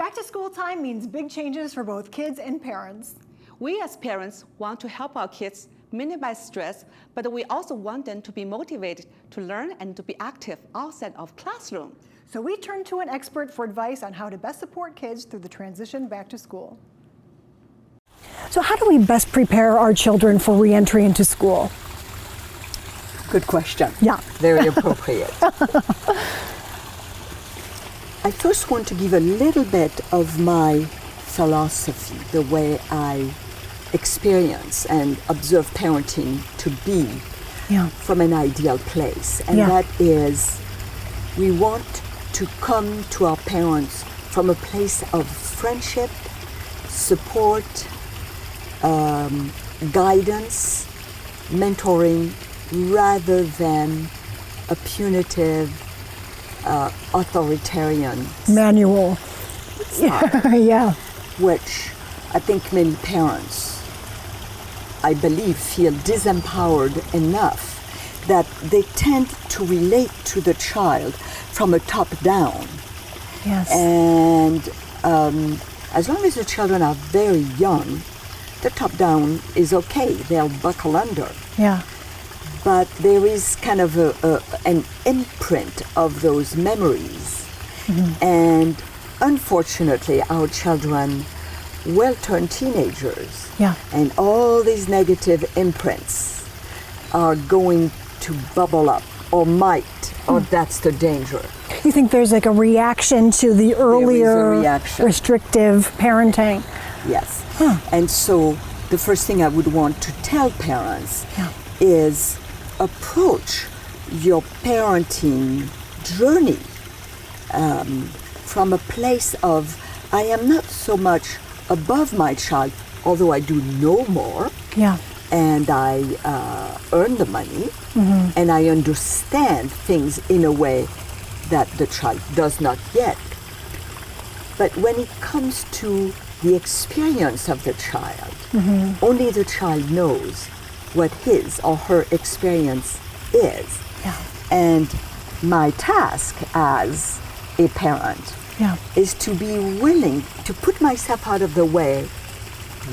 Back to school time means big changes for both kids and parents. We as parents want to help our kids minimize stress, but we also want them to be motivated to learn and to be active outside of classroom. So we turn to an expert for advice on how to best support kids through the transition back to school. So how do we best prepare our children for re-entry into school? Good question. Yeah. Very appropriate. I first want to give a little bit of my philosophy, the way I experience and observe parenting to be from an ideal place. And that is, we want to come to our parents from a place of friendship, support, guidance, mentoring, rather than a punitive, authoritarian manual. Yeah. Which I think many parents, I believe, feel disempowered enough that they tend to relate to the child from a top down. Yes. And as long as the children are very young, the top down is okay. They'll buckle under. Yeah. But there is kind of an imprint of those memories. Mm-hmm. And unfortunately, our children will turn teenagers. Yeah. And all these negative imprints are going to bubble up, or might, or that's the danger. You think there's like a reaction to the earlier restrictive parenting? Yes. And so the first thing I would want to tell parents is approach your parenting journey from a place of, I am not so much above my child, although I do know more, and I earn the money, and I understand things in a way that the child does not yet. But when it comes to the experience of the child, only the child knows what his or her experience is. And my task as a parent is to be willing to put myself out of the way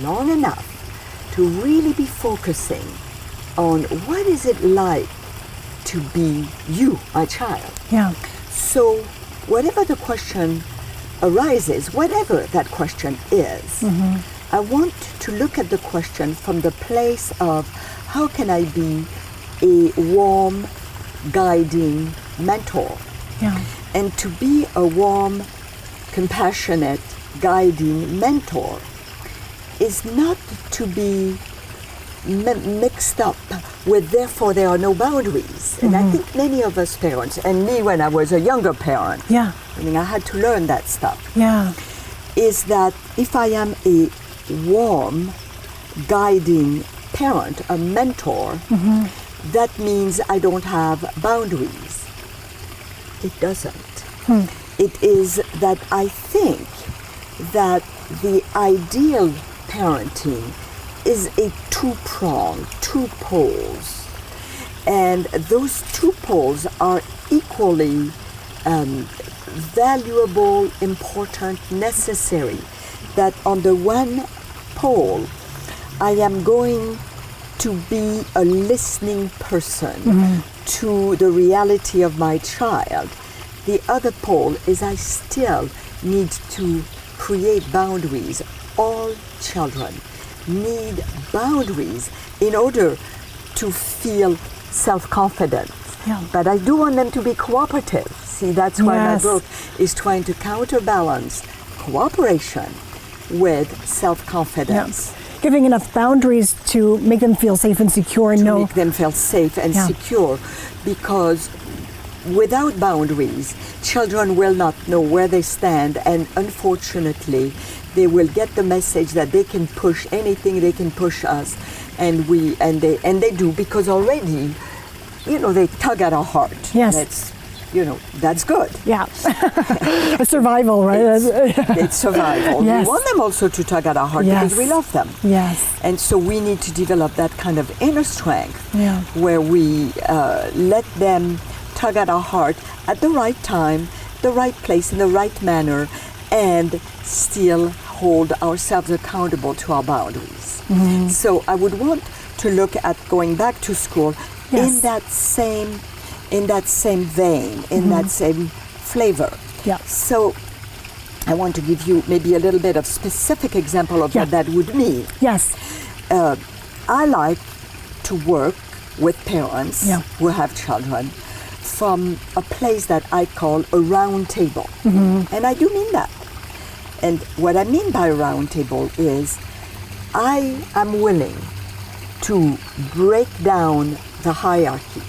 long enough to really be focusing on what is it like to be you, my child. So whatever the question arises, whatever that question is, I want to look at the question from the place of how can I be a warm, guiding mentor? And to be a warm, compassionate, guiding mentor is not to be mixed up with therefore there are no boundaries. And I think many of us parents, and me when I was a younger parent, I mean I had to learn that stuff, is that if I am a warm, guiding parent, a mentor, that means I don't have boundaries. It doesn't. It is that I think that the ideal parenting is a two-pronged, two poles. And those two poles are equally valuable, important, necessary. That on the one pole, I am going to be a listening person to the reality of my child. The other pole is I still need to create boundaries. All children need boundaries in order to feel self-confidence. But I do want them to be cooperative. See, that's why my book is trying to counterbalance cooperation with self-confidence. Giving enough boundaries to make them feel safe and secure and make them feel safe and secure, because without boundaries, children will not know where they stand, and unfortunately, they will get the message that they can push anything, they can push us, and they do, because already, they tug at our heart. That's, that's good. Survival, right? It's survival. We want them also to tug at our heart because we love them. And so we need to develop that kind of inner strength where we let them tug at our heart at the right time, the right place, in the right manner, and still hold ourselves accountable to our boundaries. So I would want to look at going back to school in that same vein, in that same flavor. Yeah. So I want to give you maybe a little bit of specific example of what that would mean. Yes. I like to work with parents who have children from a place that I call a round table. And I do mean that. And what I mean by a round table is I am willing to break down the hierarchy,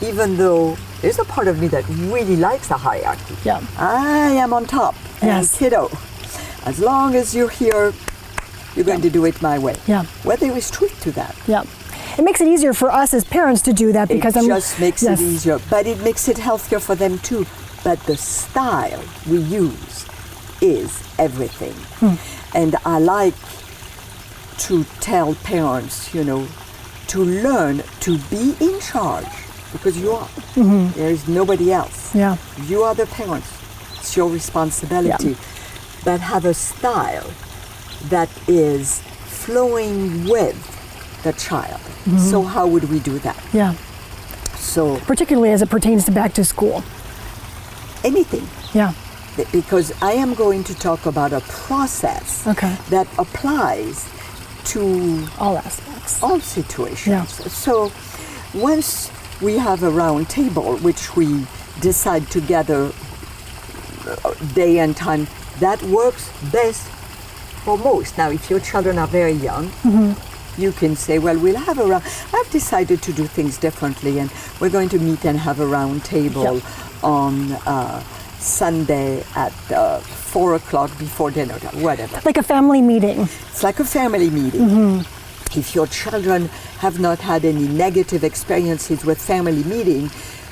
even though there's a part of me that really likes the hierarchy. Yeah. I am on top. And kiddo, as long as you're here, you're going to do it my way. Yeah. Well, there is truth to that. Yeah. It makes it easier for us as parents to do that because it just makes it easier, but it makes it healthier for them too. But the style we use is everything. And I like to tell parents, you know, to learn to be in charge, because you are. There is nobody else. Yeah. You are the parents. It's your responsibility. But have a style that is flowing with the child. So how would we do that? Yeah. So particularly as it pertains to back to school. Anything. Yeah. Because I am going to talk about a process that applies to all aspects, all situations. Yeah. So once we have a round table, which we decide together day and time, that works best for most. Now, if your children are very young, you can say, well, we'll have a round. I've decided to do things differently, and we're going to meet and have a round table on Sunday at 4 o'clock before dinner, whatever. Like a family meeting. It's like a family meeting. If your children have not had any negative experiences with family meeting,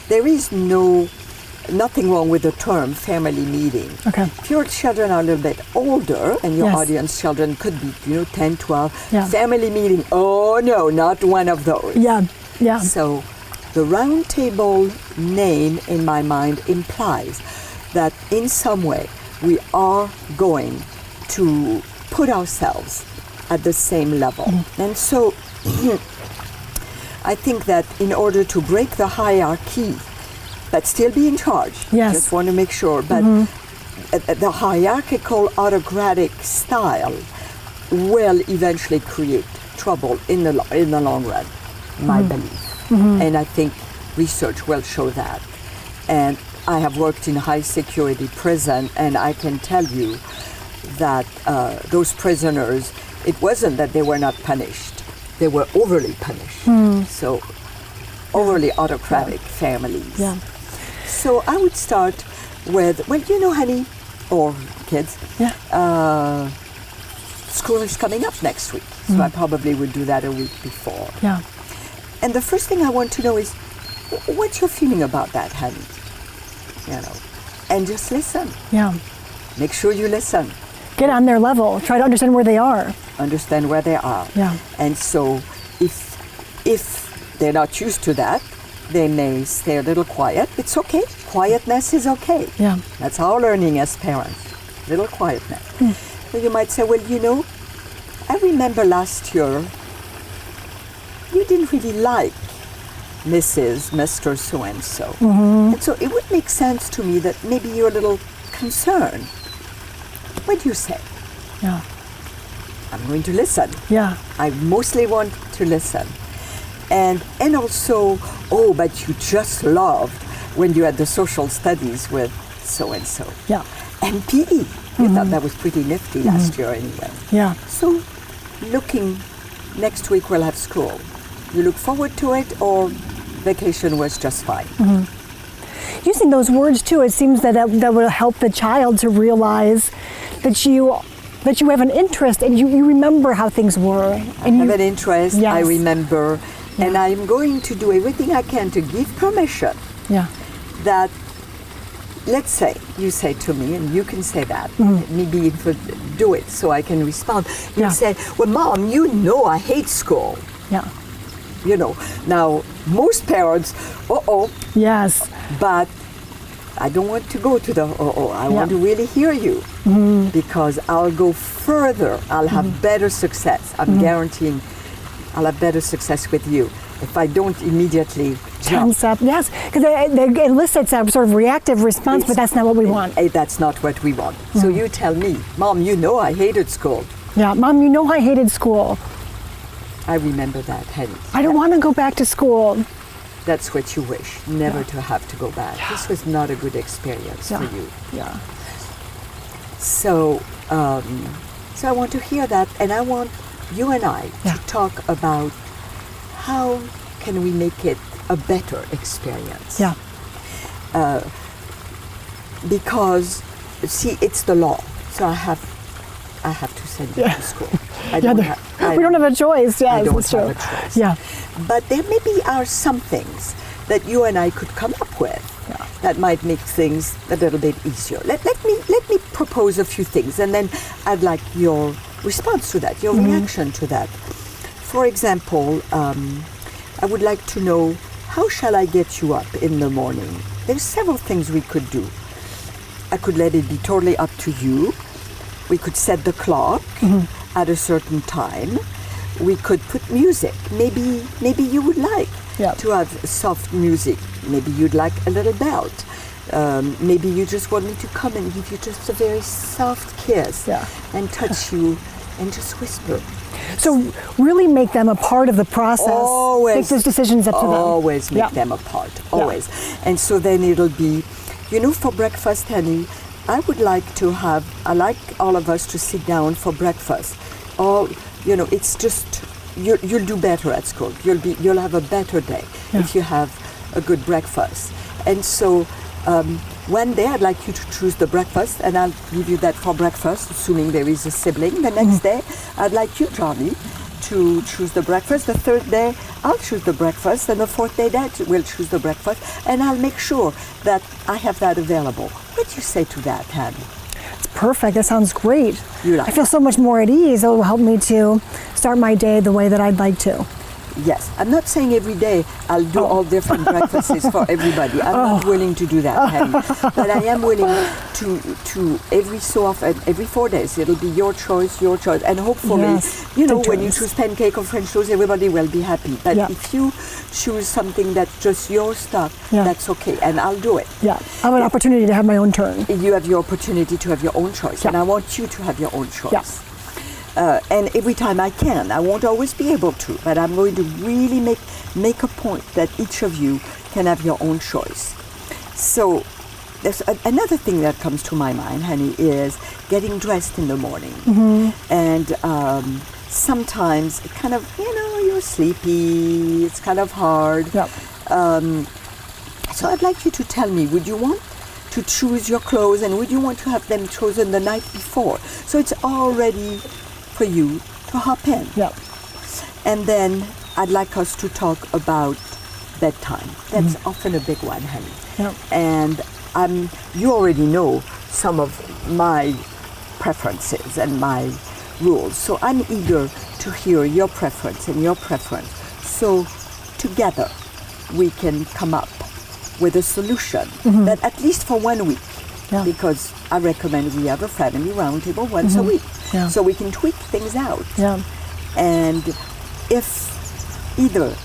there is nothing wrong with the term family meeting. Okay. If your children are a little bit older, and your audience children could be, 10, 12, family meeting, oh no, not one of those. Yeah, yeah. So the round table name in my mind implies that in some way we are going to put ourselves at the same level. And so I think that in order to break the hierarchy, but still be in charge, just want to make sure, but the hierarchical autocratic style will eventually create trouble in the long run, my belief. And I think research will show that. And I have worked in high security prison, and I can tell you that those prisoners, it wasn't that they were not punished, they were overly punished. So overly autocratic families. Yeah. So I would start with, well, honey, or kids, school is coming up next week. So I probably would do that a week before. Yeah. And the first thing I want to know is, what's your feeling about that, honey? And just listen. Yeah. Make sure you listen. Get on their level. Try to understand where they are. Understand where they are. Yeah. And so if they're not used to that, they may stay a little quiet. It's okay. Quietness is okay. Yeah. That's our learning as parents. Little quietness. So you might say, well, I remember last year you didn't really like Mr. So-and-so. And so it would make sense to me that maybe you're a little concerned. What do you say? Yeah. I'm going to listen. Yeah. I mostly want to listen. And also, oh, but you just loved when you had the social studies with so-and-so. Yeah. And PE. You thought that was pretty nifty last year anyway. Yeah. So next week we'll have school. You look forward to it, or vacation was just fine? Using those words too, it seems that will help the child to realize that you have an interest and you remember how things were. I have an interest, I remember, Yeah. and I'm going to do everything I can to give permission that, let's say, you say to me, and you can say that, maybe do it so I can respond. You say, well, Mom, I hate school. Yeah. Now, most parents, Yes. but I don't want to go to the I want to really hear you, because I'll go further. I'll have better success. I'm guaranteeing I'll have better success with you if I don't immediately jump. Tense up, yes, because it elicits a sort of reactive response, but that's not what we want. That's not what we want. So you tell me, Mom, you know I hated school. Yeah, Mom, you know I hated school. I remember that, honey. I don't want to go back to school. That's what you wish, never to have to go back. This was not a good experience for you. Yeah. So, so I want to hear that, and I want you and I to talk about how can we make it a better experience. Yeah. Because, see, it's the law, so I have to send you to school. We don't have a choice. Yeah, I don't it's true. have a choice. Yeah. But there maybe are some things that you and I could come up with that might make things a little bit easier. Let me propose a few things, and then I'd like your response to that, your reaction to that. For example, I would like to know, how shall I get you up in the morning? There's several things we could do. I could let it be totally up to you. We could set the clock at a certain time. We could put music. Maybe you would like to have soft music. Maybe you'd like a little belt. Maybe you just want me to come and give you just a very soft kiss and touch you and just whisper. So really make them a part of the process. Always. Make those decisions up to them. Always make them a part. Always. And so then it'll be, for breakfast, honey, I like all of us to sit down for breakfast. It's just, you'll do better at school. You'll have a better day if you have a good breakfast. And so one day I'd like you to choose the breakfast, and I'll give you that for breakfast, assuming there is a sibling. The next day I'd like you, Johnny, to choose the breakfast. The third day I'll choose the breakfast, and the fourth day Dad will choose the breakfast, and I'll make sure that I have that available. What do you say to that, Hattie? It's perfect. That sounds great. I feel so much more at ease. It will help me to start my day the way that I'd like to. Yes. I'm not saying every day I'll do all different breakfasts for everybody. I'm not willing to do that, Hattie. But I am willing to every so often, every 4 days, it'll be your choice. And hopefully, when you choose pancake or French toast, everybody will be happy. But if you choose something that's just your stuff, that's okay. And I'll do it. Yeah. I have an opportunity to have my own turn. You have your opportunity to have your own choice. And I want you to have your own choice. Yeah. And every time I can. I won't always be able to, but I'm going to really make a point that each of you can have your own choice. So there's another thing that comes to my mind, honey, is getting dressed in the morning. And sometimes it kind of, you're sleepy, it's kind of hard. So I'd like you to tell me, would you want to choose your clothes, and would you want to have them chosen the night before? So it's all ready for you to hop in. And then I'd like us to talk about bedtime. That's often a big one, honey. And you already know some of my preferences and my rules. So I'm eager to hear your preference and your preference. So together we can come up with a solution that at least for 1 week, because I recommend we have a family roundtable once a week. So we can tweak things out. And if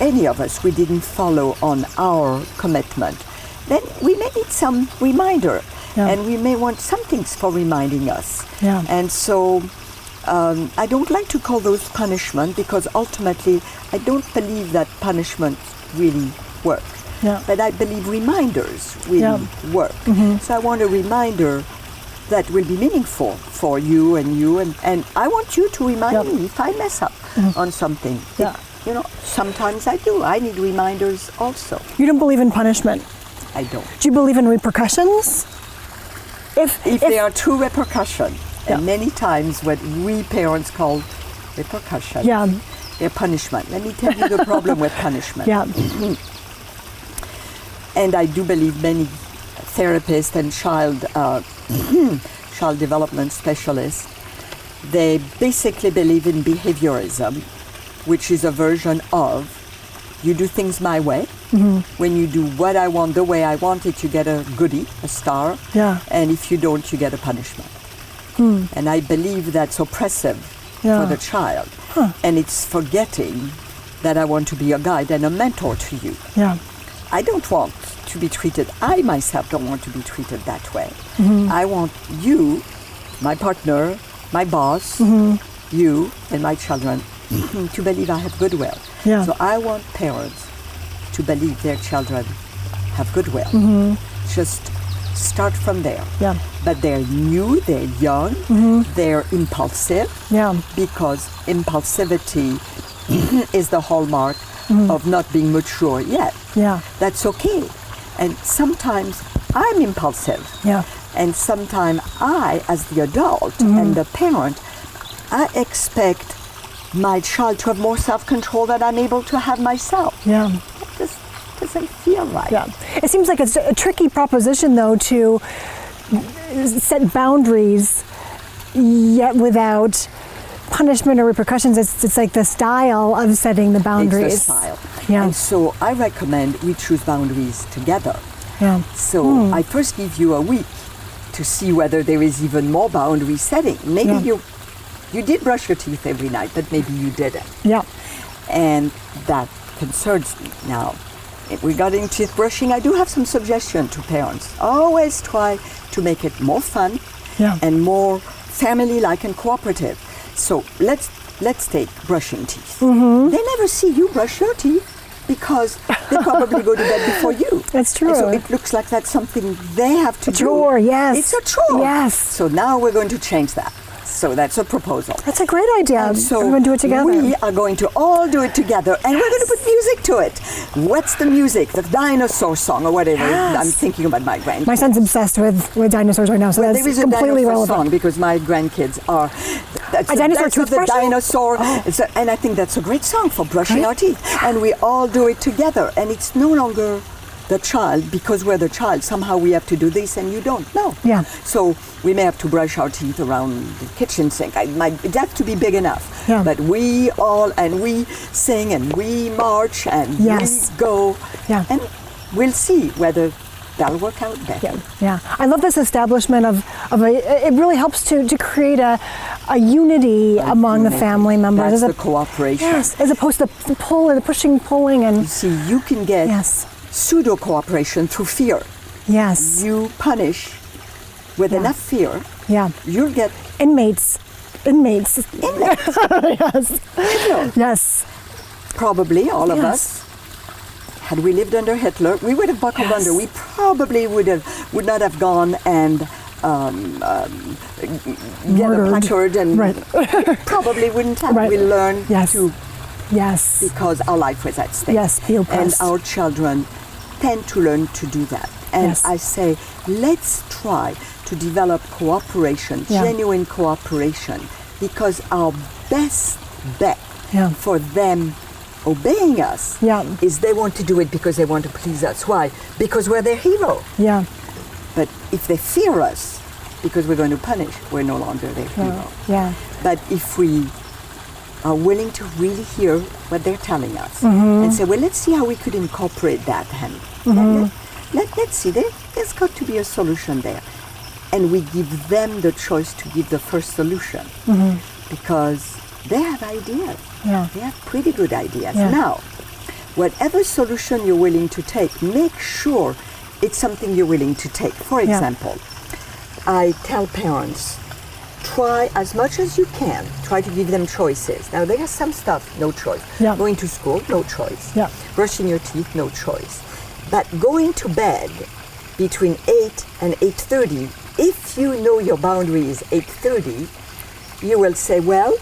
any of us, we didn't follow on our commitment, then we may need some reminder. And we may want some things for reminding us. And so I don't like to call those punishment, because ultimately I don't believe that punishment really work. But I believe reminders really work. So I want a reminder that will be meaningful for you, and I want you to remind me if I mess up on something. Sometimes I do. I need reminders also. You don't believe in punishment? I don't. Do you believe in repercussions? If there are true repercussions, and many times what we parents call repercussions, they're punishment. Let me tell you the problem with punishment. And I do believe many therapists and child development specialists, they basically believe in behaviorism, which is a version of, you do things my way, When you do what I want the way I want it, you get a goodie, a star. Yeah. And if you don't, you get a punishment. And I believe that's oppressive Yeah. for the child. And it's forgetting that I want to be a guide and a mentor to you. Yeah. I don't want to be treated, I myself don't want to be treated that way. I want you, my partner, my boss, you and my children to believe I have goodwill. Yeah. So I want parents to believe their children have goodwill. Just start from there. Yeah. But they're new, they're young, they're impulsive, Yeah. because impulsivity is the hallmark of not being mature yet. Yeah. That's okay. And sometimes I'm impulsive. Yeah. And sometimes I, as the adult and the parent, I expect my child to have more self-control than I'm able to have myself. Yeah. That just doesn't feel right. Yeah. It seems like it's a tricky proposition, though, to set boundaries yet without punishment or repercussions. It's like the style of setting the boundaries. It's the style. Yeah. And so I recommend we choose boundaries together. Yeah. So I first give you a week to see whether there is even more boundary setting. Maybe you did brush your teeth every night, but maybe you didn't. Yeah. And that concerns me. Now, regarding teeth brushing, I do have some suggestions to parents. Always try to make it more fun Yeah. and more family-like and cooperative. So let's take brushing teeth. They never see you brush your teeth because they probably go to bed before you. That's true. And so it looks like that's something they have to do. Chore, yes. It's a chore. Yes. So now we're going to change that. So that's a proposal. That's a great idea. And so we're going to do it together. we are going to all do it together, and we're going to put music to it. What's the music? The dinosaur song or whatever. Yes. I'm thinking about my grandkids. My son's obsessed with dinosaurs right now, so Well, that's there is a completely dinosaur relevant. song because my grandkids are. That's A dinosaur that's of the toothbrush? dinosaur, and I think that's a great song for brushing our teeth. And we all do it together, and it's no longer the child because we're the child. Somehow we have to do this, and you don't. No. Yeah. So we may have to brush our teeth around the kitchen sink. It has to be big enough. Yeah. But we all and we sing and we march and Yes. we go. Yeah. And we'll see whether that'll work out better. Yeah, yeah. I love this establishment of it really helps to create a unity among the family members. That's the cooperation. Yes, as opposed to the pushing, pulling, and You see, you can get yes, pseudo cooperation through fear. yes, You punish with enough fear, yeah. you'll get Inmates. Yes, Hitler. yes, Probably all of Yes. us. Had we lived under Hitler, we would have buckled Yes. under. We probably would not have gone and get a Murdered. placard and Right. probably wouldn't have. Right. We learned Yes. to yes, because our life was at stake. Yes, be and oppressed. our children tend to learn to do that. And Yes. I say, let's try to develop cooperation, Yeah. genuine cooperation, because our best bet Yeah. for them obeying us Yeah. is they want to do it because they want to please us. Why? Because we're their hero. yeah, But if they fear us because we're going to punish, we're no longer their hero. yeah, But if we are willing to really hear what they're telling us Mm-hmm. and say, well, let's see how we could incorporate that. And let's see, there's got to be a solution there. And we give them the choice to give the first solution because they have ideas. Mm-hmm. Yeah. They have pretty good ideas. Yeah. Now, whatever solution you're willing to take, make sure it's something you're willing to take. For Yeah. example, I tell parents, try as much as you can, try to give them choices. Now, there is some stuff, no choice. Yeah. Going to school, no choice. Yeah. Brushing your teeth, no choice. But going to bed between 8 and 8:30, if you know your boundary is 8:30, you will say, well,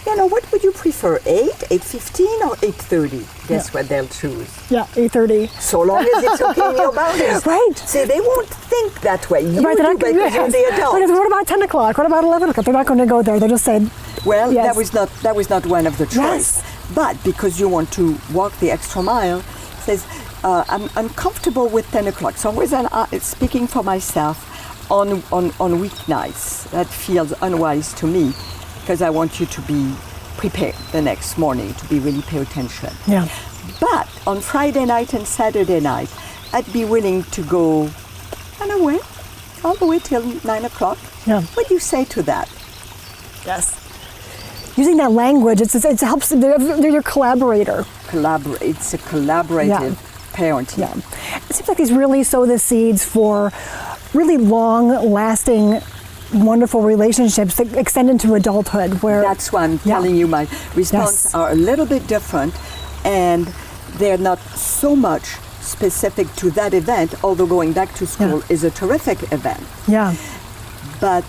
you know, what would you prefer, 8, 8:15, or 8:30? Guess what they'll choose. yeah. 8:30. So long as it's okay in your boundaries. Right. See, they won't think that way. You Right, do they're because not- you're the adult. Because what about 10 o'clock? What about 11 o'clock? They're not going to go there. They'll just say, Well, Yes. that was not one of the choice. Yes. But because you want to walk the extra mile, says I'm comfortable with 10 o'clock. So always speaking for myself on weeknights. That feels unwise to me because I want you to be prepared the next morning to be really pay attention. yeah, But on Friday night and Saturday night, I'd be willing to go away, all the way till 9 o'clock. Yeah. What do you say to that? Yes. Using that language, it helps. They're your collaborator. It's a collaborative parenting. Yeah. It seems like these really sow the seeds for really long-lasting, wonderful relationships that extend into adulthood. Where that's why I'm telling you my responses are a little bit different, and they're not so much specific to that event, although going back to school is a terrific event. Yeah. But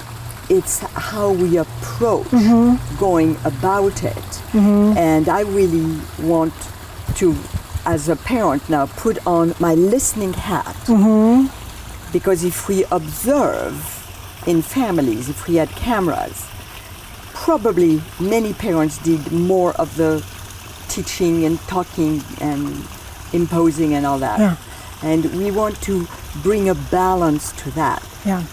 it's how we approach going about it. And I really want to, as a parent now, put on my listening hat. Because if we observe in families, if we had cameras, probably many parents did more of the teaching and talking and imposing and all that. Yeah. And we want to bring a balance to that,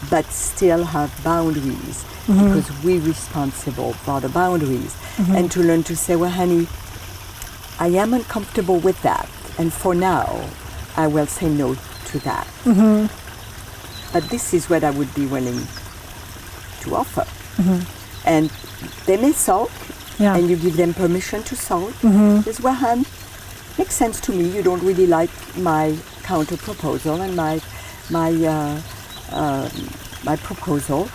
but still have boundaries, because we're responsible for the boundaries. And to learn to say, well, honey, I am uncomfortable with that, and for now, I will say no to that. But this is what I would be willing to offer. And they may sulk, and you give them permission to sulk. Says, well, hon, makes sense to me. You don't really like my counter proposal and my proposal.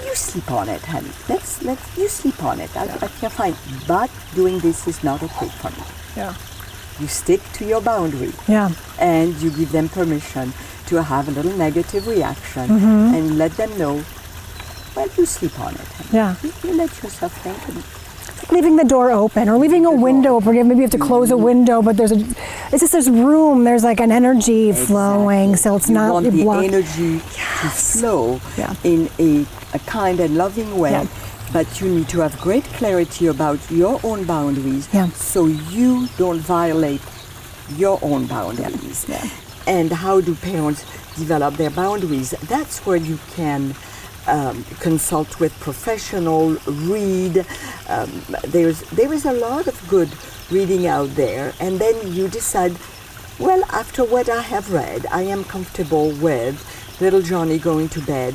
You sleep on it, honey. Let's you sleep on it. I feel fine. But doing this is not okay for me. Yeah. You stick to your boundary. Yeah. And you give them permission to have a little negative reaction and let them know, well, you sleep on it. Honey. Yeah. You let yourself think. Leaving the door open or leaving a window open. Maybe you have to close a window, but there's room. There's like an energy flowing, so it's not want the blocked. energy to flow in a kind and loving way. But you need to have great clarity about your own boundaries, so you don't violate your own boundaries. And how do parents develop their boundaries? That's where you can consult with professional, read. There is a lot of good reading out there, and then you decide, well, after what I have read, I am comfortable with little Johnny going to bed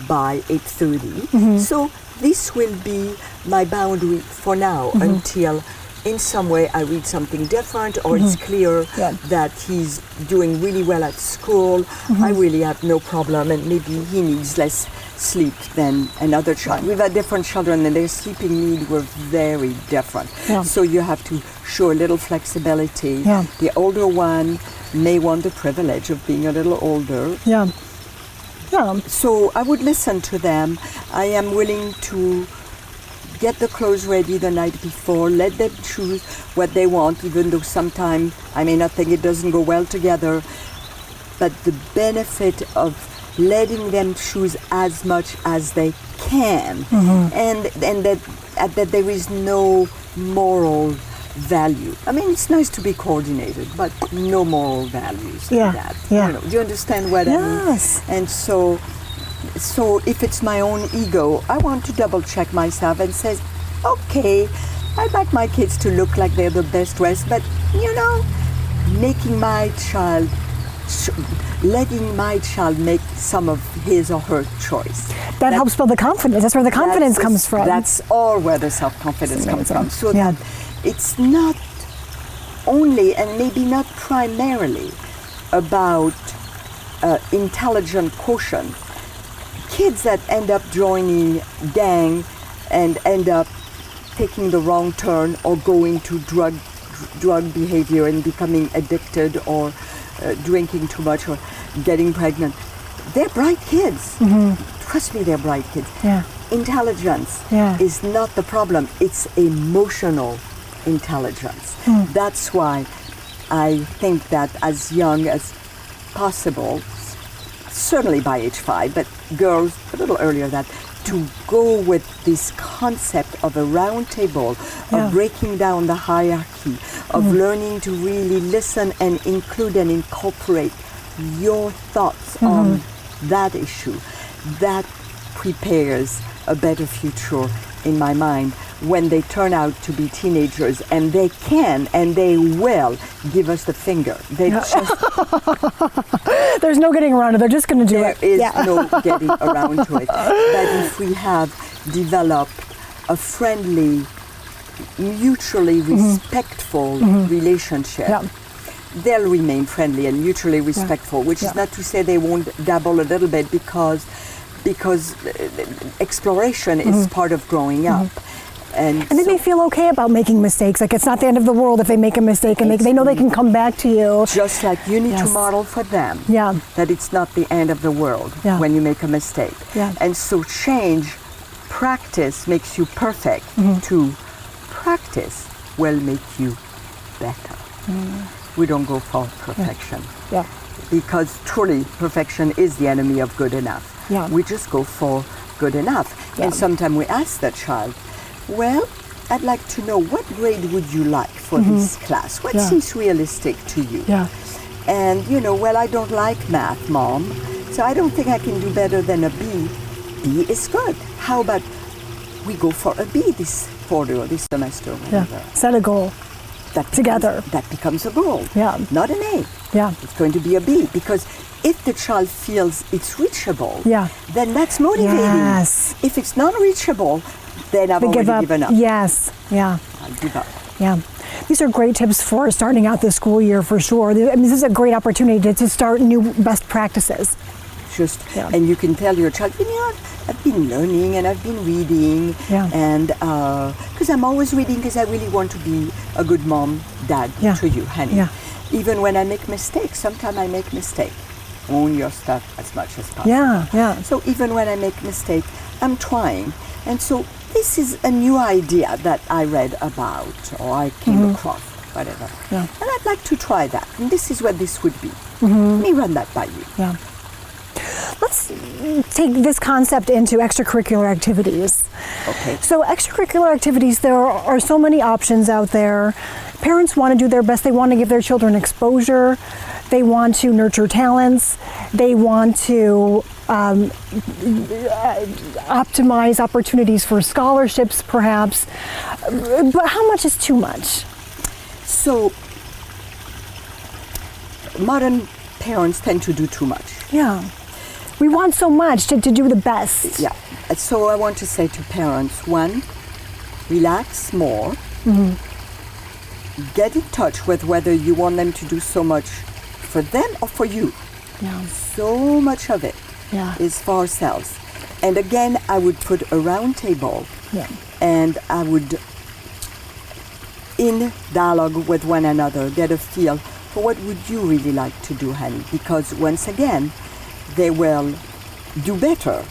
by 8:30. So this will be my boundary for now until in some way I read something different, or it's clear that he's doing really well at school. I really have no problem, and maybe he needs less sleep than another child. We've had different children, and their sleeping needs were very different. So you have to show a little flexibility. The older one may want the privilege of being a little older. So I would listen to them. I am willing to get the clothes ready the night before, let them choose what they want, even though sometimes I may not think it doesn't go well together. But the benefit of letting them choose as much as they can, and that there is no moral value. I mean, it's nice to be coordinated, but no moral values in that. Do you understand what I mean? And so if it's my own ego, I want to double check myself and say, okay, I'd like my kids to look like they're the best dressed, but making my child, letting my child make some of his or her choice. That helps build the confidence. That's where the confidence comes from. That's all where the self-confidence comes from. So that it's not only, and maybe not primarily, about intelligent quotient. Kids that end up joining gang and end up taking the wrong turn or going to drug behavior and becoming addicted or drinking too much or getting pregnant, they're bright kids. Trust me, they're bright kids. Intelligence is not the problem. It's emotional intelligence. That's why I think that as young as possible, certainly by age 5, but girls a little earlier than that, to go with this concept of a round table, of breaking down the hierarchy, of learning to really listen and include and incorporate your thoughts on that issue. That prepares a better future in my mind when they turn out to be teenagers, and they can and they will give us the finger. They just There's no getting around it. They're just going to do it. There is no getting around to it. But if we have developed a friendly, mutually respectful relationship, they'll remain friendly and mutually respectful, which is not to say they won't dabble a little bit, because exploration is part of growing up. And they may feel okay about making mistakes. Like, it's not the end of the world if they make a mistake, and they know they can come back to you. Just like you need to model for them that it's not the end of the world when you make a mistake. And so practice makes you perfect. To practice will make you better. We don't go for perfection. Because truly perfection is the enemy of good enough. We just go for good enough. And sometimes we ask that child, well, I'd like to know, what grade would you like for this class? What seems realistic to you? And, well, I don't like math, Mom, so I don't think I can do better than a B. B is good. How about we go for a B this quarter or this semester? Set a goal. That becomes a goal. Not an A. It's going to be a B, because if the child feels it's reachable, then that's motivating. If it's not reachable, then I've already given up. I'll give up. These are great tips for starting out the school year, for sure. I mean, this is a great opportunity to start new best practices. And you can tell your child, I've been learning and I've been reading, and because I'm always reading, because I really want to be a good mom, dad to you, honey. Even when I make mistakes, sometimes I make mistakes. Own your stuff as much as possible. So even when I make mistakes, I'm trying. And so this is a new idea that I read about, or I came across, whatever. And I'd like to try that. And this is what this would be. Let me run that by you. Let's take this concept into extracurricular activities. So extracurricular activities, there are so many options out there. Parents want to do their best. They want to give their children exposure. They want to nurture talents. They want to optimize opportunities for scholarships, perhaps. But how much is too much? So modern parents tend to do too much. We want so much to do the best. So I want to say to parents, one, relax more. Get in touch with whether you want them to do so much for them or for you. So much of it is for ourselves. And again, I would put a round table, and I would, in dialogue with one another, get a feel for what would you really like to do, honey? Because once again, they will do better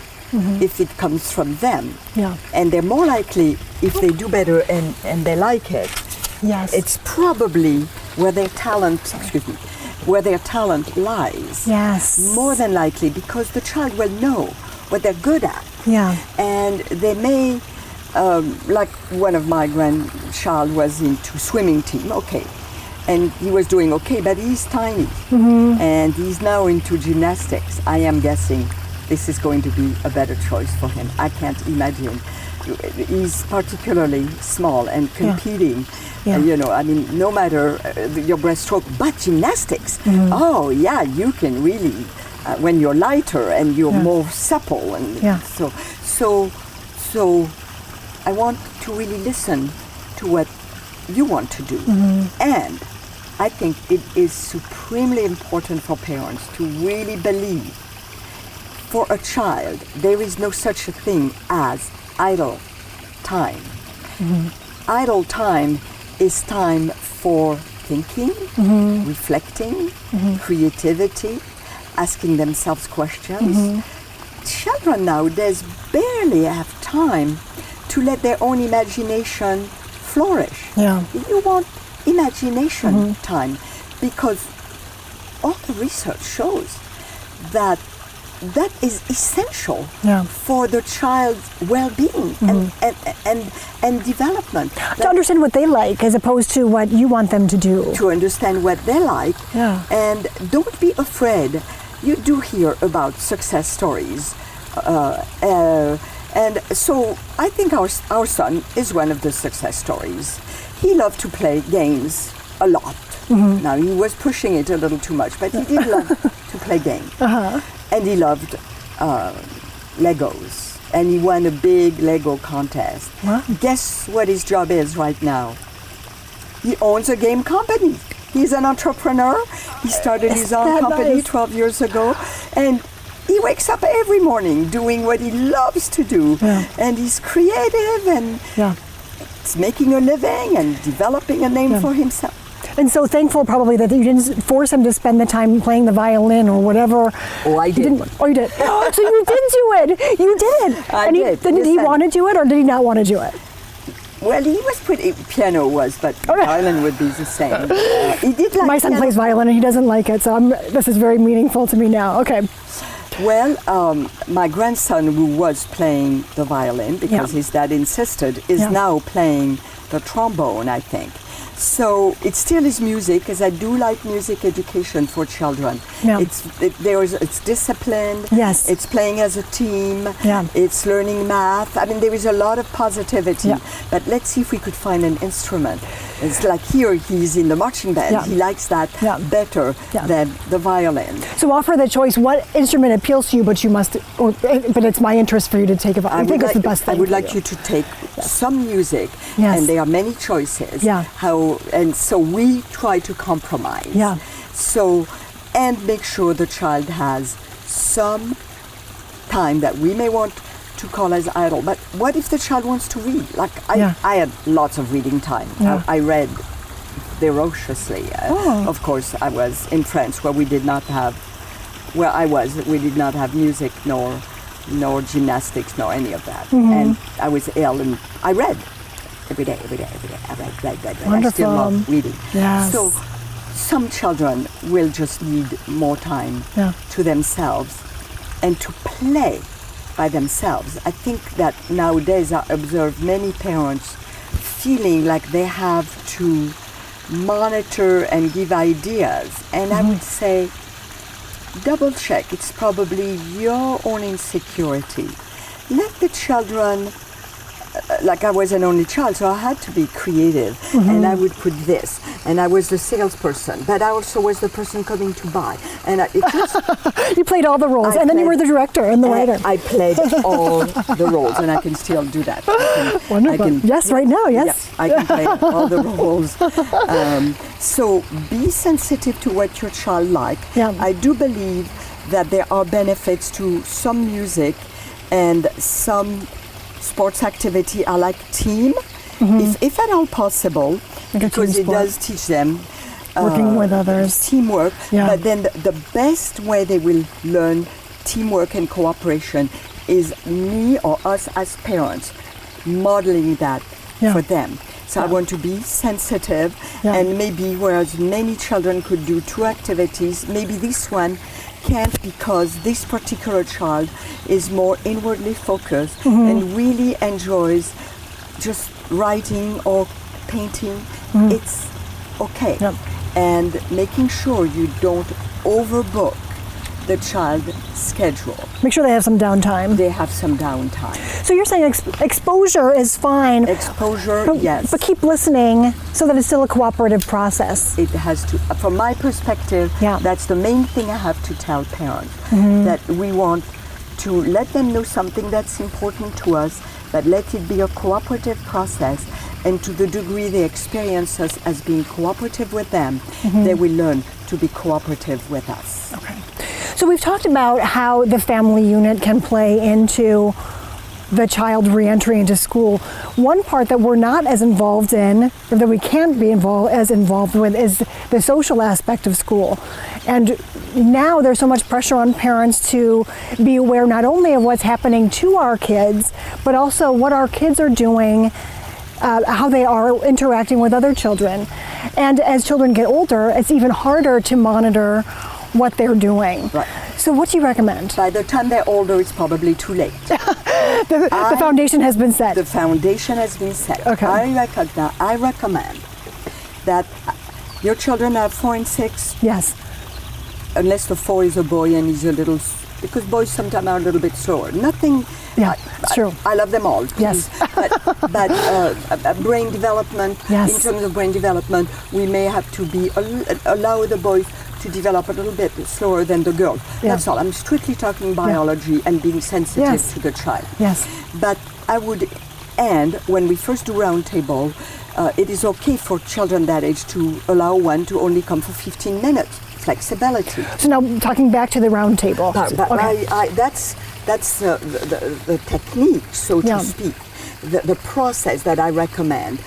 if it comes from them. And they're more likely, if they do better and they like it, it's probably where their talent, lies. More than likely, because the child will know what they're good at. And they may, like one of my grandchild was into swimming team, and he was doing okay, but he's tiny, and he's now into gymnastics. I am guessing this is going to be a better choice for him. I can't imagine. He's particularly small and competing. I mean, no matter your breaststroke, but gymnastics. You can really, when you're lighter and you're more supple, and so I want to really listen to what you want to do, and I think it is supremely important for parents to really believe, for a child, there is no such a thing as idle time. Idle time is time for thinking, reflecting, creativity, asking themselves questions. Children nowadays barely have time to let their own imagination flourish. You want imagination time, because all the research shows that is essential for the child's well-being and development. To understand what they like as opposed to what you want them to do. To understand what they like. And don't be afraid. You do hear about success stories And so I think our son is one of the success stories. He loved to play games a lot. Now, he was pushing it a little too much, but he did love to play games. And he loved Legos. And he won a big Lego contest. Wow. Guess what his job is right now? He owns a game company. He's an entrepreneur. He started his own company nice? 12 years ago. And he wakes up every morning doing what he loves to do. Yeah. And he's creative and he's making a living and developing a name for himself. And so thankful probably that you didn't force him to spend the time playing the violin or whatever. Oh, I did. Oh, you did. So you did do it. You did. I did. Did he want to do it or did he not want to do it? Well, he was piano was, but violin would be the same. He did like My son piano. plays violin and he doesn't like it, so this is very meaningful to me now. Okay. Well, my grandson, who was playing the violin because his dad insisted, is now playing the trombone, I think. So it still is music, because I do like music education for children. Yeah. It's disciplined. Yes. It's playing as a team. Yeah. It's learning math. I mean, there is a lot of positivity. Yeah. But let's see if we could find an instrument. It's like here he's in the marching band. Yeah. He likes that better than the violin. So offer the choice. What instrument appeals to you, but you must, but it's my interest for you to take a violin. I think it's the best thing. I would for like you to take some music, Yes. and there are many choices. Yeah. And so we try to compromise. Yeah. So, and make sure the child has some time that we may want to call as idle. But what if the child wants to read? Like I had lots of reading time. Yeah. I read ferociously. Of course, I was in France where we did not have music nor gymnastics nor any of that. And I was ill and I read every day. I read. Wonderful. I still love reading. Yes. So some children will just need more time to themselves and to play by themselves. I think that nowadays I observe many parents feeling like they have to monitor and give ideas. And I would say, double check. It's probably your own insecurity. Let the children, like I was an only child, so I had to be creative. And I would put this. And I was the salesperson, but I also was the person coming to buy. And You played all the roles, and then you were the director and the writer. I played all the roles, and I can still do that. Wonderful. Yes, right now, yes. Yeah, I can play all the roles. So be sensitive to what your child likes. Yeah. I do believe that there are benefits to some music and some sports activity. I like team, if at all possible, Like a because team it sport. does teach them Working with others. teamwork. Yeah. But then the best way they will learn teamwork and cooperation is me or us as parents modeling that for them. So I want to be sensitive, and maybe whereas many children could do 2 activities, maybe this one can't, because this particular child is more inwardly focused and really enjoys just writing or painting. It's okay. Yep. And making sure you don't overbook the child's schedule. Make sure they have some downtime. They have some downtime. So you're saying exposure is fine. Exposure, yes. But keep listening so that it's still a cooperative process. It has to, from my perspective, that's the main thing I have to tell parents, that we want to let them know something that's important to us, but let it be a cooperative process. And to the degree they experience us as being cooperative with them, they will learn to be cooperative with us. Okay. So we've talked about how the family unit can play into the child reentry into school. One part that we're not as involved in, or that we can't be as involved with, is the social aspect of school. And now there's so much pressure on parents to be aware not only of what's happening to our kids, but also what our kids are doing, how they are interacting with other children. And as children get older, it's even harder to monitor what they're doing. Right. So what do you recommend? By the time they're older, it's probably too late. The foundation has been set. The foundation has been set. Okay. I recommend that your children are 4 and 6. Yes. Unless the 4 is a boy and he's a little, because boys sometimes are a little bit slower. Nothing Yeah, it's true. I love them all. Yes. But brain development, yes. in terms of brain development, we may have to allow the boys to develop a little bit slower than the girl. Yeah. That's all. I'm strictly talking biology and being sensitive Yes. to the child. Yes. But I would end, when we first do roundtable, it is okay for children that age to allow one to only come for 15 minutes. Flexibility. So now, talking back to the round table. Okay. That's the technique, so to speak, the process that I recommend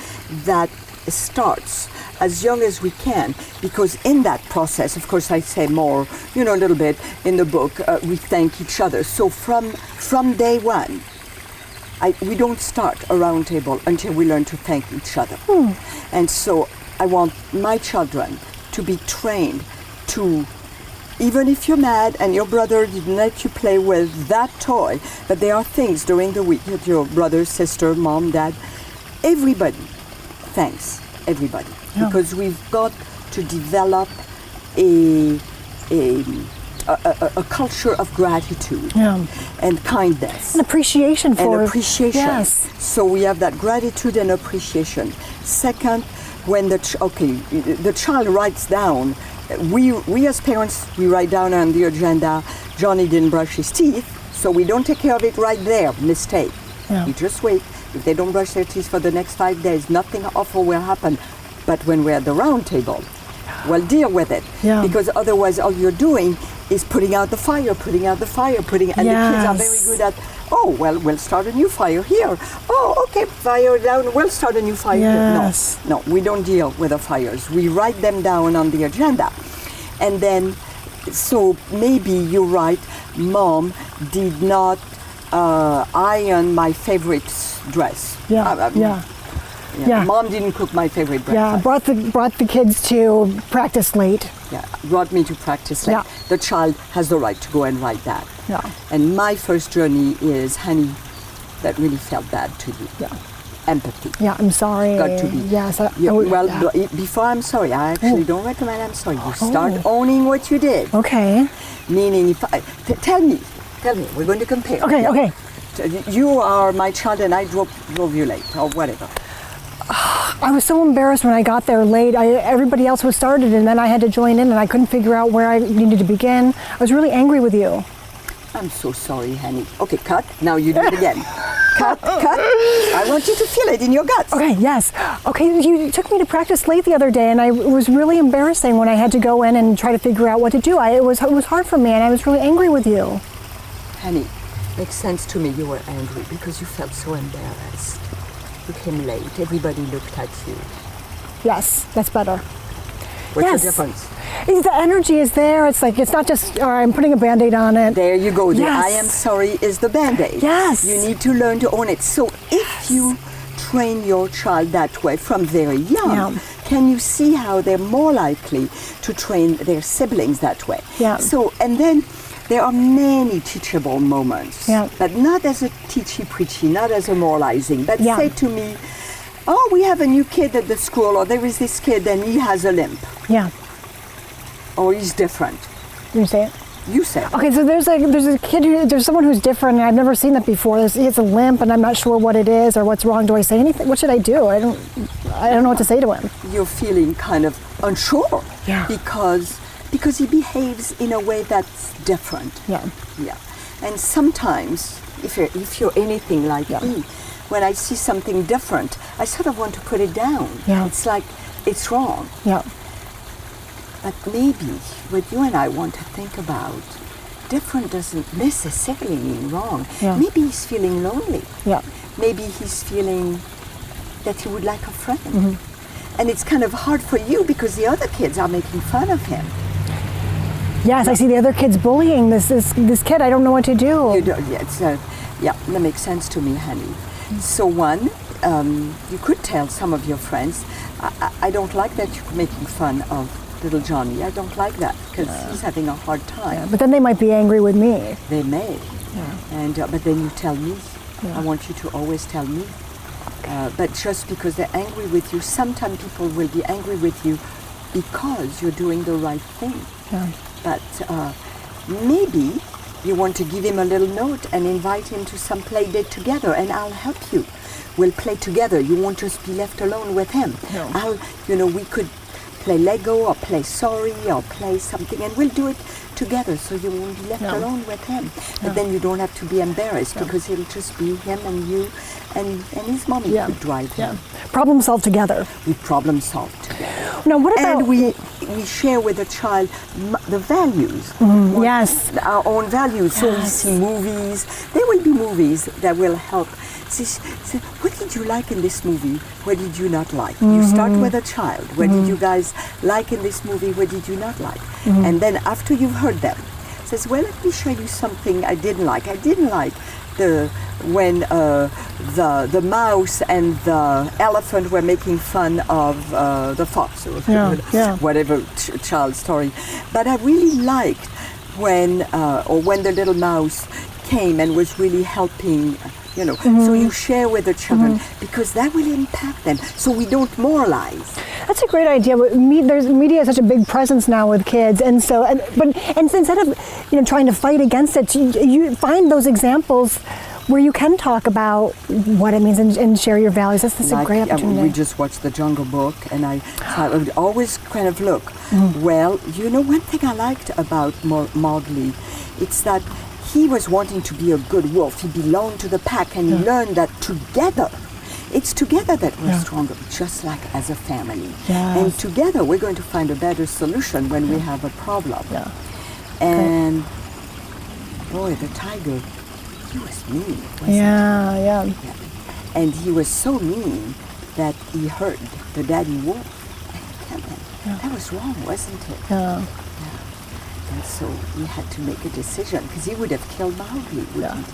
that starts as young as we can, because in that process, of course, I say more, a little bit in the book, we thank each other. So from day one, we don't start a round table until we learn to thank each other. And so I want my children to be trained to, even if you're mad and your brother didn't let you play with that toy, but there are things during the week that your brother, sister, mom, dad, everybody thanks everybody. Yeah. Because we've got to develop a culture of gratitude and kindness. And appreciation for And appreciation. Yes. So we have that gratitude and appreciation. Second, when the child writes down, we as parents, we write down on the agenda, Johnny didn't brush his teeth, so we don't take care of it right there, mistake. Yeah. You just wait. If they don't brush their teeth for the next 5 days, nothing awful will happen. But when we're at the round table, we'll deal with it. Yeah. Because otherwise all you're doing is putting out the fire, and the kids are very good at, we'll start a new fire here. Oh, okay, fire down, we'll start a new fire here. No, we don't deal with the fires. We write them down on the agenda. And then, so maybe you're right, Mom did not iron my favorite dress. Mom didn't cook my favorite breakfast. Yeah, brought the kids to practice late. Yeah, brought me to practice late. Yeah. The child has the right to go and write that. Yeah. And my first journey is, honey, that really felt bad to you. Yeah. Empathy. Yeah, I'm sorry. Got to be. Yes. Before I'm sorry, I actually don't recommend I'm sorry. You start owning what you did. Okay. Meaning, tell me, we're going to compare. Okay. You are my child and I drove you late or whatever. I was so embarrassed when I got there late. Everybody else was started and then I had to join in and I couldn't figure out where I needed to begin. I was really angry with you. I'm so sorry, honey. Okay, cut. Now you do it again. Cut. I want you to feel it in your guts. Okay, yes. Okay, you took me to practice late the other day and it was really embarrassing when I had to go in and try to figure out what to do. It was hard for me and I was really angry with you. Honey, makes sense to me you were angry because you felt so embarrassed. You came late. Everybody looked at you. Yes, that's better. What's the difference? The energy is there. It's like, it's not just, all right, I'm putting a Band-Aid on it. There you go. Yes. The I am sorry is the Band-Aid. Yes. You need to learn to own it. So if you train your child that way from very young, can you see how they're more likely to train their siblings that way? Yeah. So, and then there are many teachable moments, but not as a teachy-preachy, not as a moralizing, but say to me, oh, we have a new kid at the school, or there is this kid and he has a limp. Yeah. Or he's different. You say it? You say it. Okay, so there's a kid, there's someone who's different, and I've never seen that before. He has a limp, and I'm not sure what it is or what's wrong. Do I say anything? What should I do? I don't know what to say to him. You're feeling kind of unsure. Yeah. Because he behaves in a way that's different. Yeah. And sometimes, if you're anything like me, when I see something different, I sort of want to put it down. Yeah. It's like, it's wrong. Yeah. But maybe what you and I want to think about, different doesn't necessarily mean wrong. Yeah. Maybe he's feeling lonely. Yeah. Maybe he's feeling that he would like a friend. Mm-hmm. And it's kind of hard for you because the other kids are making fun of him. Yes, I see the other kids bullying this kid. I don't know what to do. You don't, that makes sense to me, honey. Mm-hmm. So one, you could tell some of your friends, I don't like that you're making fun of little Johnny. I don't like that because he's having a hard time. Yeah, but then they might be angry with me. They may. Yeah. And but then you tell me. Yeah. I want you to always tell me. But just because they're angry with you, sometimes people will be angry with you because you're doing the right thing. Yeah. But maybe you want to give him a little note and invite him to some play date together, and I'll help you. We'll play together. You won't just be left alone with him. No. We could play Lego or play Sorry or play something, and we'll do it together so you won't be left alone with him. But then you don't have to be embarrassed because it'll just be him and you and his mommy could drive him. Problem solved together. We problem solve together. Now, what about... And we share with the child the values. Yes. Our own values. So we see movies. There will be movies that will help. Say, what did you like in this movie? What did you not like? You start with a child. What did you guys like in this movie? What did you not like? And then after you've heard them, says, well, let me show you something I didn't like. I didn't like when the mouse and the elephant were making fun of the fox or whatever child story. But I really liked when the little mouse came and was really helping. So you share with the children because that will impact them. So we don't moralize. That's a great idea. There's media is such a big presence now with kids, and so instead of trying to fight against it, you find those examples where you can talk about what it means and share your values. That's a great opportunity. We just watched The Jungle Book, and I would always kind of look. Well, one thing I liked about Mowgli, it's that he was wanting to be a good wolf. He belonged to the pack, and he learned that it's together that we're stronger, just like as a family. Yes. And together we're going to find a better solution when we have a problem. Yeah. And boy, the tiger, he was mean, wasn't he? Yeah. And he was so mean that he hurt the daddy wolf and killed him. Yeah. That was wrong, wasn't it? Yeah. And so we had to make a decision, because he would have killed Mowgli, wouldn't he?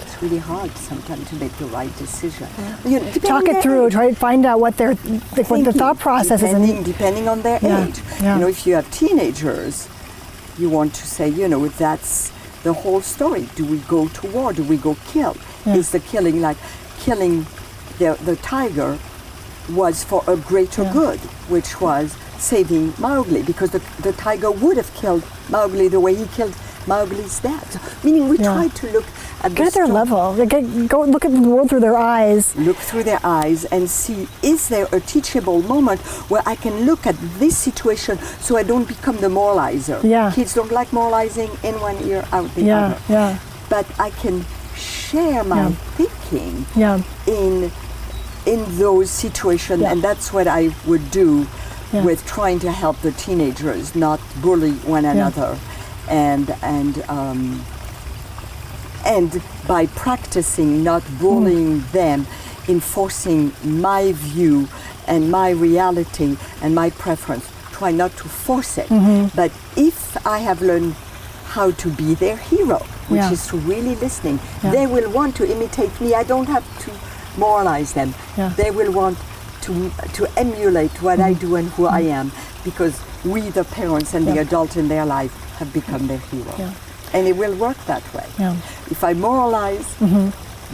It's really hard sometimes to make the right decision. Yeah. Talk it through, try to find out what their thought process is. Depending on their age. Yeah. If you have teenagers, you want to say, that's the whole story. Do we go to war? Do we go kill? Yeah. Is the killing the tiger was for a greater good, which was saving Mowgli, because the tiger would have killed Mowgli the way he killed Mowgli's dad. So, meaning we try to look at their level. Go look at the world through their eyes. Look through their eyes and see, is there a teachable moment where I can look at this situation so I don't become the moralizer? Yeah. Kids don't like moralizing in one ear, out the other. Yeah. But I can share my thinking in those situations, and that's what I would do with trying to help the teenagers not bully one another, and by practicing not bullying them, enforcing my view and my reality and my preference. Try not to force it, but if I have learned how to be their hero, which is to really listening, they will want to imitate me. I don't have to moralize them. They will want to emulate what I do and who I am, because we, the parents and the adult in their life, have become their hero. And it will work that way. If I moralize,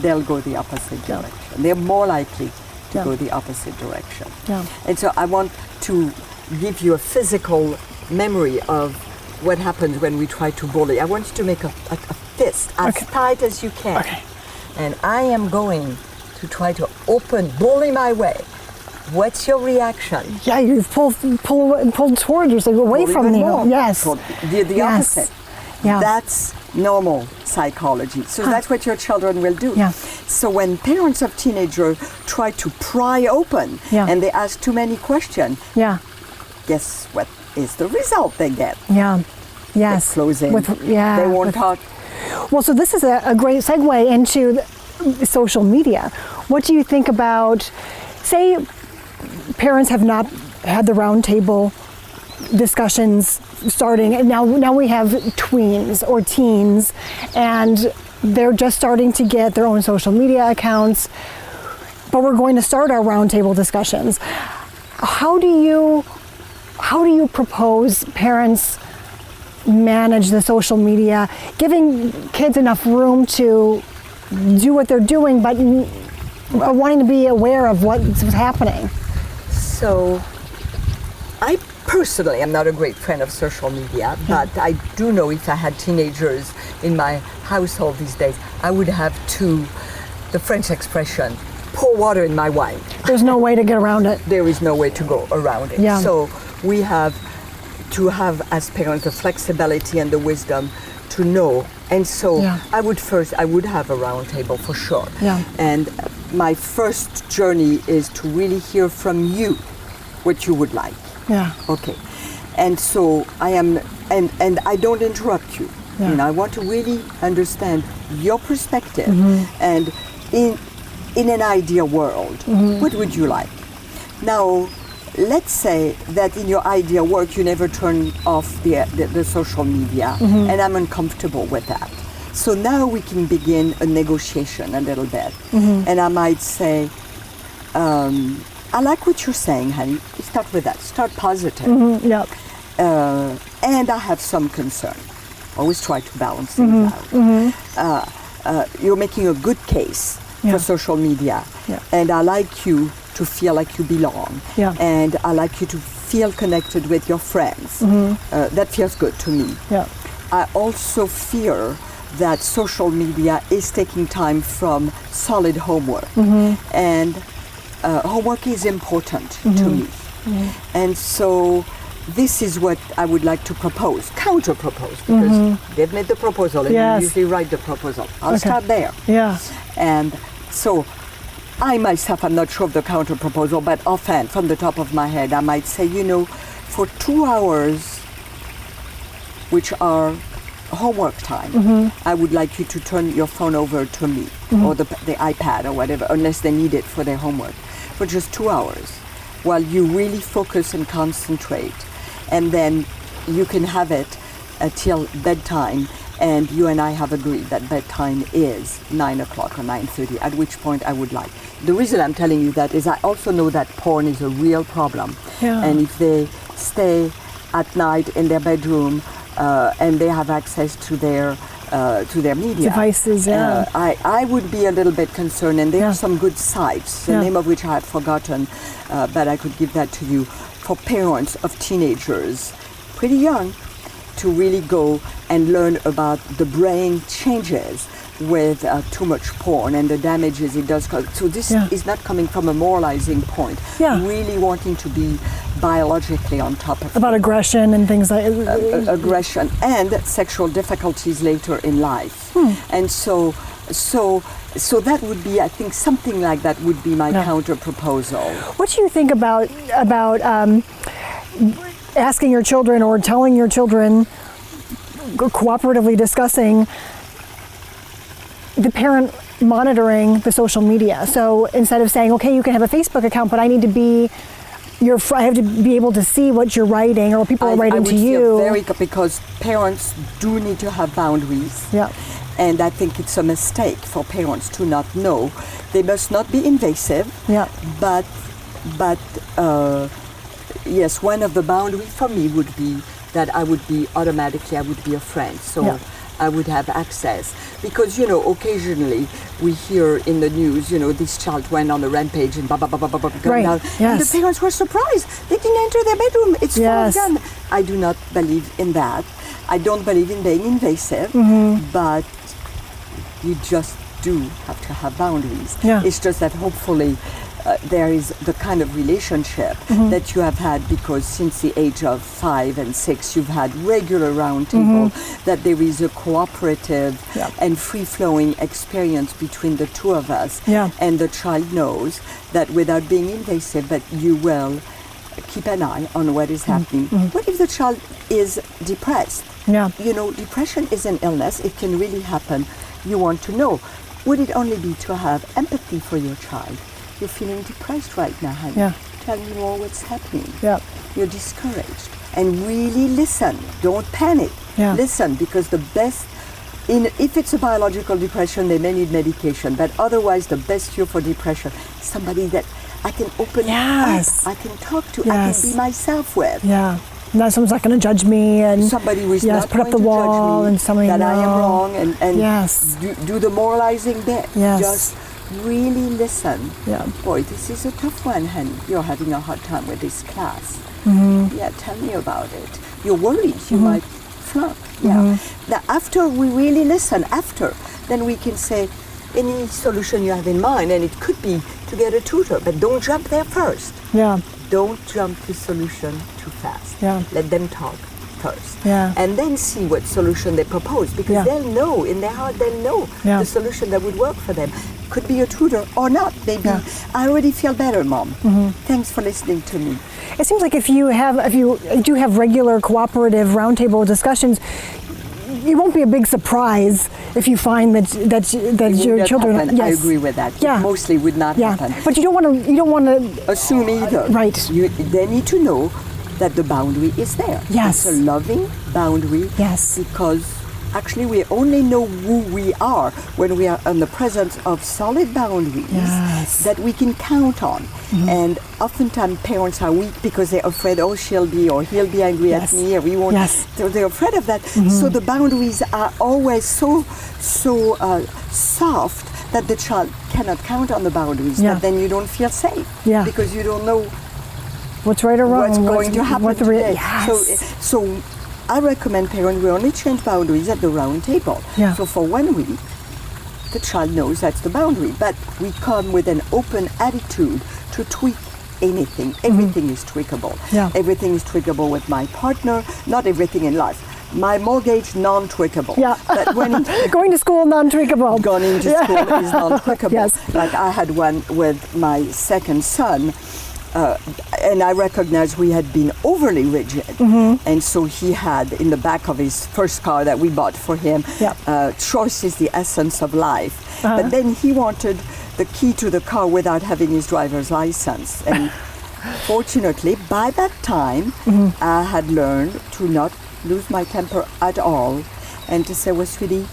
they'll go the opposite direction. They're more likely to go the opposite direction. And so I want to give you a physical memory of what happens when we try to bully. I want you to make a fist as tight as you can. Okay. And I am going to try to bully my way. What's your reaction? Yeah, you pull towards you, so away from you. Yes. The opposite. Yeah. That's normal psychology. So that's what your children will do. Yeah. So when parents of teenagers try to pry open and they ask too many questions, guess what is the result they get? Yeah. Yes. They close in. They won't talk. Well, so this is a great segue into social media. What do you think about, say, parents have not had the roundtable discussions starting, and now we have tweens or teens, and they're just starting to get their own social media accounts, but we're going to start our roundtable discussions. How do you propose parents manage the social media, giving kids enough room to do what they're doing, but wanting to be aware of what's happening? So, I personally am not a great friend of social media, but I do know if I had teenagers, in my household these days, I would have to, the French expression, pour water in my wine. There's no way to get around it. There is no way to go around it. Yeah. So we have to have, as parents, the flexibility and the wisdom to know. And so I would have a round table for sure. Yeah. And my first journey is to really hear from you what you would like. Yeah. Okay. And so I am, and I don't interrupt you. Yeah. You know, I want to really understand your perspective. And in an ideal world, what would you like? Now, let's say that in your ideal world you never turn off the social media, and I'm uncomfortable with that. So now we can begin a negotiation a little bit. And I might say, I like what you're saying, honey. Start with that. Start positive. Yep. And I have some concern. Always try to balance things out. You're making a good case for social media. Yeah. And I like you to feel like you belong. Yeah. And I like you to feel connected with your friends. That feels good to me. Yeah. I also fear that social media is taking time from solid homework. And homework is important to me. And so this is what I would like to propose, counter-propose, because they've made the proposal and you usually write the proposal. I'll start there. Yeah. And so I myself, I'm not sure of the counter-proposal, but offhand, from the top of my head, I might say, you know, for 2 hours, which are homework time, I would like you to turn your phone over to me, or the iPad or whatever, unless they need it for their homework, for just 2 hours, while you really focus and concentrate. And then you can have it till bedtime, and you and I have agreed that bedtime is 9 o'clock or 9:30, at which point I would like. The reason I'm telling you that is I also know that porn is a real problem. Yeah. And if they stay at night in their bedroom and they have access to their media Devices, I would be a little bit concerned, and there are some good sites, the name of which I have forgotten, but I could give that to you, for parents of teenagers, pretty young, to really go and learn about the brain changes with too much porn and the damages it does cause. So this is not coming from a moralizing point. Really wanting to be biologically on top of about aggression and things like aggression and sexual difficulties later in life. And so that would be, I think, something like that would be my counter proposal. What do you think about asking your children or telling your children, cooperatively discussing the parent monitoring the social media? So instead of saying, okay, you can have a Facebook account, but I need to be I have to be able to see what you're writing or what people are writing to you. Because parents do need to have boundaries. Yeah. And I think it's a mistake for parents to not know. They must not be invasive. Yeah. But yes, one of the boundaries for me would be that I would be a friend. So I would have access. Because, you know, occasionally we hear in the news, you know, this child went on a rampage and going down. And the parents were surprised. They didn't enter their bedroom. It's full of gun. I do not believe in that. I don't believe in being invasive, but you just do have to have boundaries. It's just that hopefully there is the kind of relationship that you have had, because since the age of 5 and 6 you've had regular roundtable, that there is a cooperative and free-flowing experience between the two of us, and the child knows that without being invasive, that you will keep an eye on what is happening. What if the child is depressed? You know, depression is an illness. It can really happen. You want to know, would it only be to have empathy for your child? You're feeling depressed right now, honey. Tell me more what's happening. You're discouraged. And really listen. Don't panic. Listen, because the best, if it's a biological depression, they may need medication, but otherwise the best cure for depression is somebody that I can open up, I can talk to, I can be myself with. No, someone's not going to judge me, and somebody who is not put up going the to wall, judge me, and somebody that I am wrong, and do the moralizing bit. Just really listen. Boy, this is a tough one, honey. You're having a hard time with this class. Tell me about it. You're worried you might flunk. Yeah. Now, after we really listen, then we can say any solution you have in mind, and it could be to get a tutor, but don't jump there first. Yeah. Don't jump to solution too fast. Yeah. Let them talk first. Yeah. And then see what solution they propose, because they'll know, in their heart, they'll know the solution that would work for them. Could be a tutor or not. Maybe I already feel better, Mom. Thanks for listening to me. It seems like if you do have regular cooperative roundtable discussions, it won't be a big surprise if you find that your children. Happen. Yes. I agree with that. Yeah. It mostly would not happen. But you don't want to assume either. Right. They need to know that the boundary is there. Yes. It's a loving boundary. Yes. Because actually we only know who we are when we are in the presence of solid boundaries that we can count on. And oftentimes parents are weak because they're afraid, oh, she'll be or he'll be angry at me, or we won't. So they're afraid of that. So the boundaries are always so soft that the child cannot count on the boundaries. But then you don't feel safe because you don't know what's right or wrong, what's going to happen today. Yes. So I recommend parents, we only change boundaries at the round table. So for 1 week, the child knows that's the boundary, but we come with an open attitude to tweak anything. Everything is tweakable. Everything is tweakable with my partner, not everything in life. My mortgage, non-tweakable. But when going to school, non-tweakable. Going to school is non-tweakable. Like I had one with my second son, and I recognized we had been overly rigid. And so he had, in the back of his first car that we bought for him, choice is the essence of life. But then he wanted the key to the car without having his driver's license. And fortunately, by that time, I had learned to not lose my temper at all and to say, well, sweetie,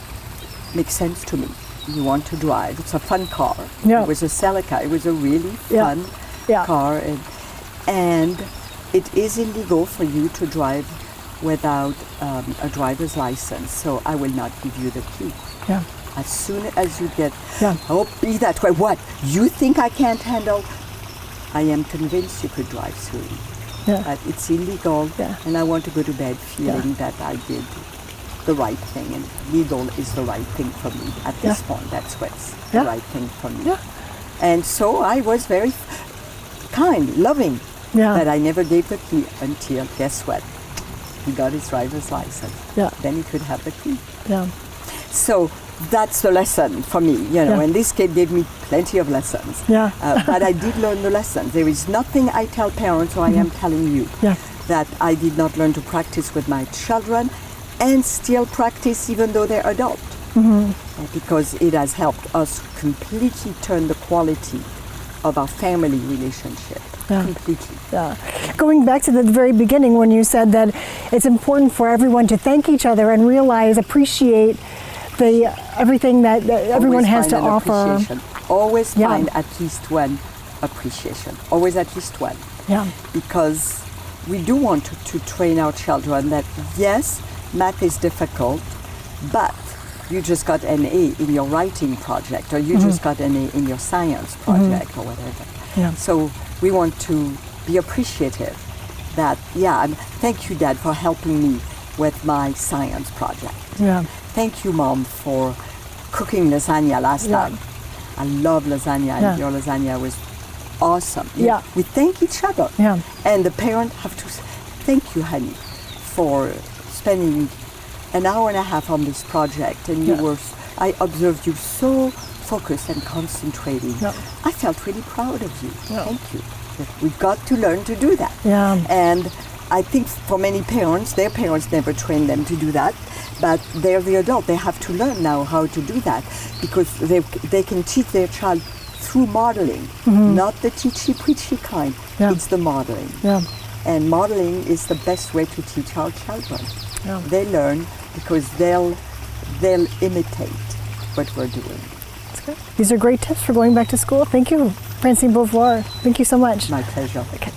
makes sense to me. You want to drive. It's a fun car. It was a Celica. It was a really fun car, and it is illegal for you to drive without a driver's license, so I will not give you the key. As soon as you get, oh, be that way. What? You think I can't handle? I am convinced you could drive, sweetie. But it's illegal, and I want to go to bed feeling that I did the right thing, and legal is the right thing for me at this point. That's what's the right thing for me. And so I was very kind, loving, but I never gave the key until, guess what? He got his driver's license. Then he could have the key. So that's the lesson for me, and this kid gave me plenty of lessons. But I did learn the lessons. There is nothing I tell parents, or I am telling you, that I did not learn to practice with my children, and still practice even though they're adult. Because it has helped us completely turn the quality of our family relationship. Completely. Going back to the very beginning when you said that it's important for everyone to thank each other and realize, appreciate everything that everyone has to offer. Always find at least one appreciation. Always at least one. Because we do want to train our children that, yes, math is difficult, but you just got an A in your writing project, or you just got an A in your science project, or whatever. So we want to be appreciative that, thank you, Dad, for helping me with my science project. Thank you, Mom, for cooking lasagna last time. I love lasagna, and your lasagna was awesome. We thank each other. And the parent have to say, thank you, honey, for spending an hour and a half on this project, and I observed you so focused and concentrating. I felt really proud of you. Thank you. We've got to learn to do that. And I think for many parents, their parents never trained them to do that, but they're the adult. They have to learn now how to do that, because they can teach their child through modeling, not the teachy-preachy kind. It's the modeling. And modeling is the best way to teach our children. They learn because they'll imitate what we're doing. That's good. These are great tips for going back to school. Thank you, Francine Beauvoir. Thank you so much. My pleasure. Okay.